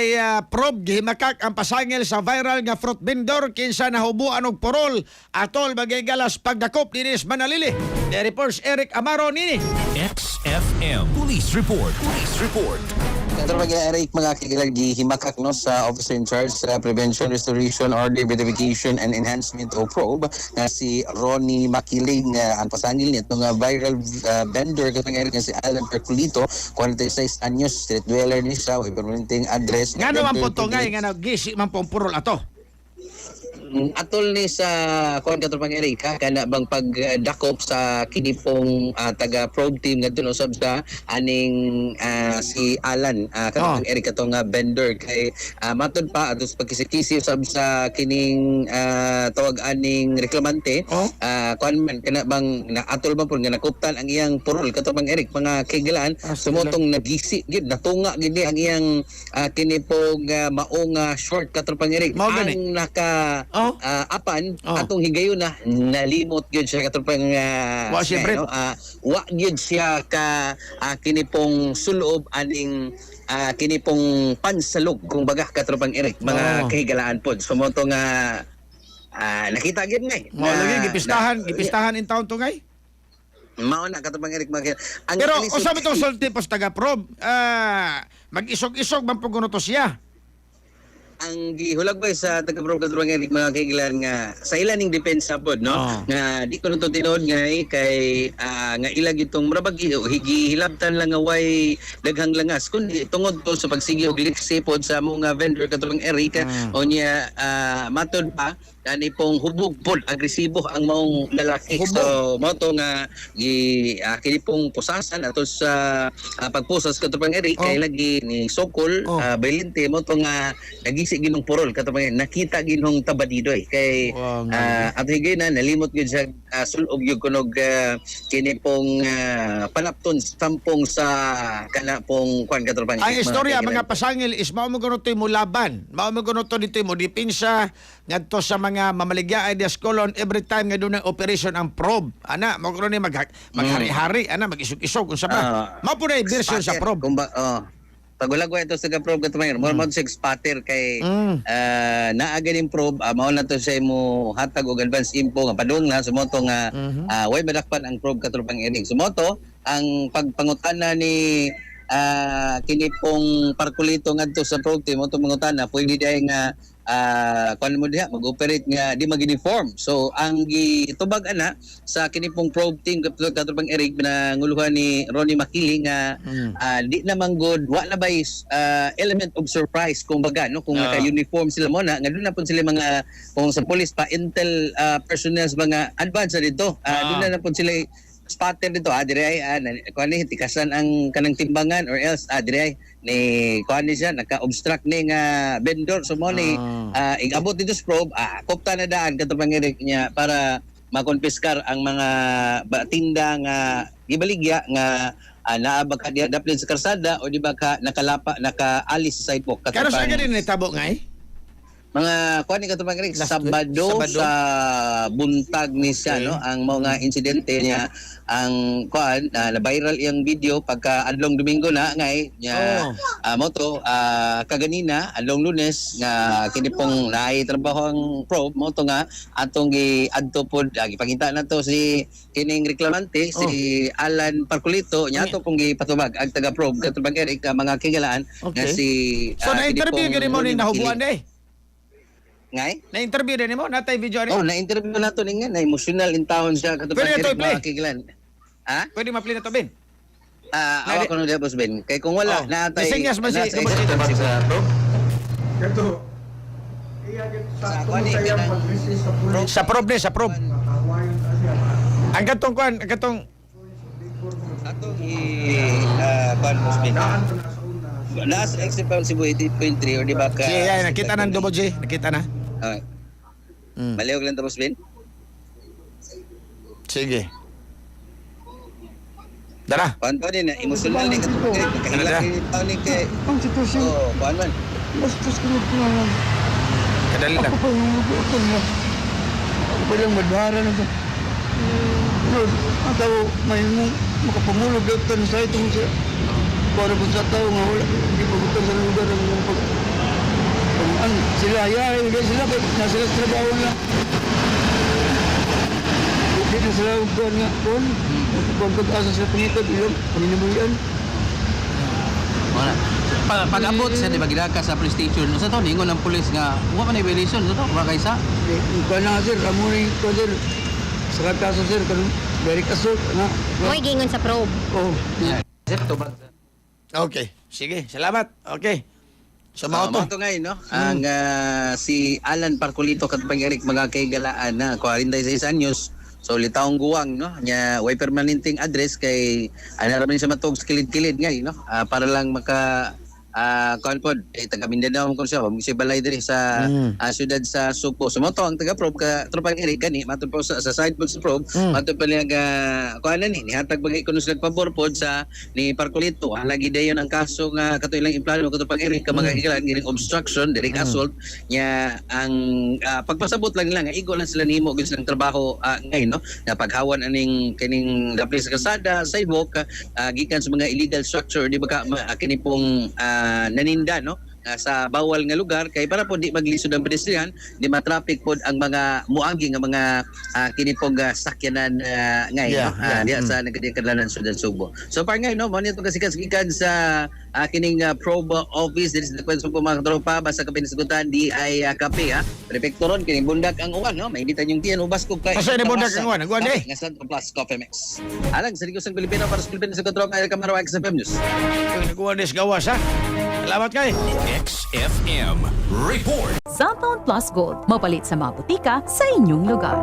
ni Prob gihimakak ang pasangil sa viral nga fruit vendor kinsa nahubuan og porol atol magigalas pagdakop dinis Manalili. The reports Eric Amaro nini. XFM Police Report. Police Report. Ito mag-Eric mga kagilag himakak no sa Officer in Charge sa Prevention, Restoration, Order, Verification and Enhancement o PROB na si Ronnie Makiling ang pasangil nito nga viral vendor katong Eric nga si Alan Perculito, 46 anyos, street dweller ni siya, may permanenteng address. Ngano man po to ngay nga gisi man pong purol ato. Atol ni sa kuan katong Eric kana bang pagdakop sa kinipong taga probe team ngadto usab sa aning si Alan katong Eric katong vendor kay matud pa atos pagkisikisi usab sa kining tawag aning reklamante kuan man kana bang atol man pud nga nakuptan ang iyang purol katong Eric mga kigilan sumotong nagisi gid natunga gid ang iyang kinipong maong short katong Eric ang naka apan atong higayon na nalimot gyud siya katong wa gyud siya ka kinipong sulob aning kinipong pansalog kung baga katropang Eric mga kahigalaan pod sumoto nga nakita gyud ngay lagi gipistahan in town to ngay mao na katubang Eric pero usab itong sulti pas taga prob mag-isog-isog man pug to siya. Ang gihulagbay sa taga-probe katulong Eric mga kaigilan nga sa ilaning depensa pod no nga di ko nito tinuod nga kay nga ilag itong murabag higihilabtan lang nga way daghang langas kundi tungod to sa pagsigi og liksi pod sa mga vendor katulong Eric o niya matod pa ani pong hubog pod agresibo ang maong lalaki so mo to nga kini pong pusasan ato sa pagpusas katulong Eric kay lagi ni Sokol Belinte mo to nga nagisi ginong purol katong nakita ginong tabadidoy kay at higay na nalimot gyud sa sulob gyud kunog kini pong panapton sampung sa kana pong kwan katong ang istorya mga pasangil is mao mo kuno mo laban mao mo kuno dito mo dipinsa ngadto sa mga mamaligya ideas colon every time nga doon ang operation ang probe ana mo kuno ni maghari-hari ana mag-isog-isog unsa ba mao pud ay version sa probe pagulagwa ito sa probe katong mo mo sig spatter kay naaga ning probe mao na to sa imo hatag og advance info nga padung na sumoto nga way madakpan ang probe katong Eric sumoto ang pagpangutana ni kini pong Perculito ngadto sa probe team mo to mangutana pwede diay nga kuan mo diha mag-operate nga di mag-uniform so ang gitubag ana sa kini pong probe team katong Eric binanguluhan ni Ronnie Makiling nga di na manggod wa na bay element of surprise kung baga no kung naka-uniform sila mo na nga doon na pud sila mga kung sa police pa intel personnel mga advance dito doon na pud sila spotter dito dire ay kuan ni tikasan ang kanang timbangan or else dire ay ni kuan ni siya naka-obstruct ni nga vendor so mo ni igabot dito sa probe kopta na daan katong Eric niya para makonpiskar ang mga tinda nga gibaligya nga naa ba ka daplin sa karsada o di ba ka nakalapa nakaalis sa sidewalk katong sa ganin ni tabo ngay mga kuan ni katong Eric Sabado sa buntag ni siya no ang mga insidente niya ang kuan na viral iyang video pagka adlong Domingo na ngay nya moto kaganina adlong Lunes nga kini pong naay trabaho ang probe moto nga atong giadto pod gipakita nato si kining reklamante si Alan Perculito nya ato pong gipatubag ang taga probe katong Eric mga kigalaan nga si so na-interview gani mo ni nahubuan ngay na-interview din mo natay video ni na-interview nato ni nga na emotional in town siya katong Eric mga kigalaan pwede ma-play na to Ben awa ko nung Boss Ben kay kung wala natay senyas man si sa probe ito sa probe ang gatong kuan ang gatong atong kuan Boss Ben last exit pa si 80.3 or di ba ka nakita ng Double J nakita na maliog lang Boss Ben sige dara kuan pa din emotional ni katong kahilak ni taon ni kay ang sitwasyon kuan man bastos ko na kadali lang ako lang madara na to ataw may makapamulog dito sa itong para po sa tao nga wala hindi pagutang sa lugar ang Ang sila, yari, hindi sila, nasa sila sa trabaho na. Hindi na sila buwan nga, buwan. Buwan pag-asa sila pangitod, ilang, paninamulian. Wala. Pag-abot siya, di ba, gilaka sa police station. Sa to, ningon ng police nga, huwag man evaluation. Sa to, baka isa. Buwan na sir, amo rin ko sir. Sa kaso sir, kanong direct assault, nga. Mo'y gingon sa probe. Oh, Sir, to ba? Okay. Sige, salamat. Okay. So, Mao mao to. ngayon, no? Ang si Alan Parcolito kat pangirik mga kaygalaan na 46 anyos. So litaong guwang, no? Nya way permanenteng address kay ana ra man siya matog sa kilid-kilid ngay, no? Para lang maka kuan pod taga Mindanao ko siya, mo siya balay diri sa syudad sa Subo. So mo to ang taga probe ka tropang iri kani matod po sa side pod sa probe, matod pa niya kuan ni nihatag bagay kuno sila pabor pod sa ni Parcolito. Lagi dayon ang kaso nga kato ilang implano kato pang iri ka mga ilan gining obstruction, direct assault nya ang pagpasabot lang nila nga igo lang sila nimo gid silang trabaho ngay, no? Na paghawan aning kining dapli sa kalsada, sidewalk gikan sa mga illegal structure di ba ka kini pong naninda, no? Sa bawal nga lugar kay para po di maglisod ang pedestrian, di matraffic pod ang mga muagi nga mga kinipog sakyanan ngay, Yeah, no? Diya sa nagkadikadlanan sa Subo. So par ngay, no, mo nito kasikas-gikan sa kining probe office diri sa kwento po mga tropa basta kapin sagutan di ay kape ha. Prefecto ron kining bundak ang uwan, no? Mainitan yung tiyan ubas ko kay. Asa ni bundak ang uwan? Ang uwan, eh? Nga Santo Plus Coffee Mix. Alang sa Ligos ng Pilipino para sa Pilipino sa kontrol kay Camaro XFM News. Nagkuha des gawas, ha? Salamat kay. XFM Report. Cellphone Plus Gold. Mapalit sa mga butika sa inyong lugar.